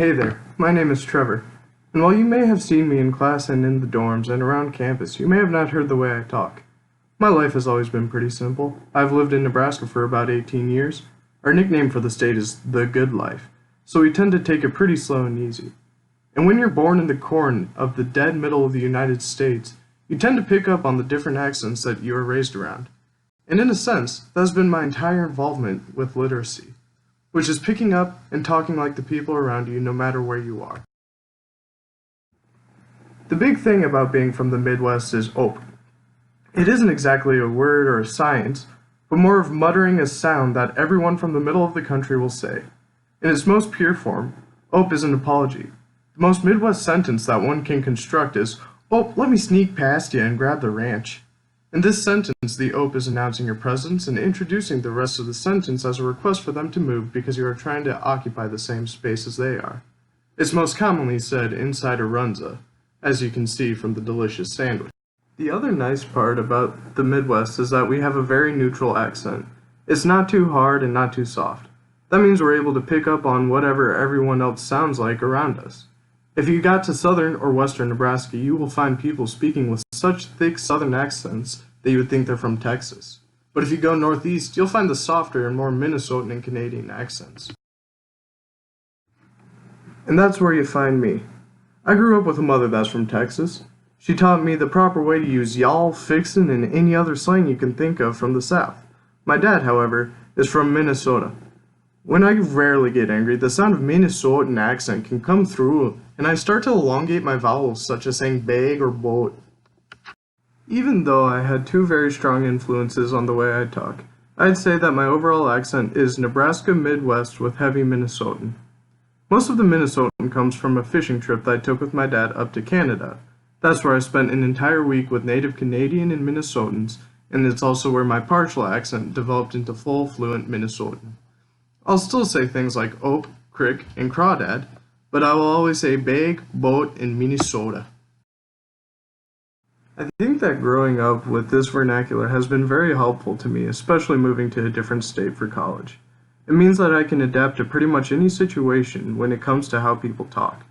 Hey there, my name is Trevor, and while you may have seen me in class and in the dorms and around campus, you may have not heard the way I talk. My life has always been pretty simple. I've lived in Nebraska for about 18 years. Our nickname for the state is the good life, so we tend to take it pretty slow and easy. And when you're born in the corn of the dead middle of the United States, you tend to pick up on the different accents that you were raised around. And in a sense, that's been my entire involvement with literacy, which is picking up and talking like the people around you no matter where you are. The big thing about being from the Midwest is ope. It isn't exactly a word or a science, but more of muttering a sound that everyone from the middle of the country will say. In its most pure form, ope is an apology. The most Midwest sentence that one can construct is, "Oh, let me sneak past you and grab the ranch." In this sentence, the ope is announcing your presence and introducing the rest of the sentence as a request for them to move because you are trying to occupy the same space as they are. It's most commonly said inside a runza, as you can see from the delicious sandwich. The other nice part about the Midwest is that we have a very neutral accent. It's not too hard and not too soft. That means we're able to pick up on whatever everyone else sounds like around us. If you got to southern or western Nebraska, you will find people speaking with such thick southern accents that you would think they're from Texas. But if you go northeast, you'll find the softer and more Minnesotan and Canadian accents. And that's where you find me. I grew up with a mother that's from Texas. She taught me the proper way to use y'all, fixin', and any other slang you can think of from the South. My dad, however, is from Minnesota. When I rarely get angry, the sound of Minnesotan accent can come through, and I start to elongate my vowels, such as saying bag or boat. Even though I had two very strong influences on the way I talk, I'd say that my overall accent is Nebraska Midwest with heavy Minnesotan. Most of the Minnesotan comes from a fishing trip that I took with my dad up to Canada. That's where I spent an entire week with native Canadian and Minnesotans, and it's also where my partial accent developed into full fluent Minnesotan. I'll still say things like ope, crick, and crawdad, but I will always say bag, boat, and Minnesota. I think that growing up with this vernacular has been very helpful to me, especially moving to a different state for college. It means that I can adapt to pretty much any situation when it comes to how people talk.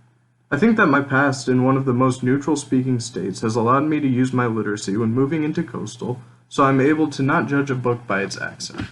I think that my past in one of the most neutral speaking states has allowed me to use my literacy when moving into coastal, so I'm able to not judge a book by its accent.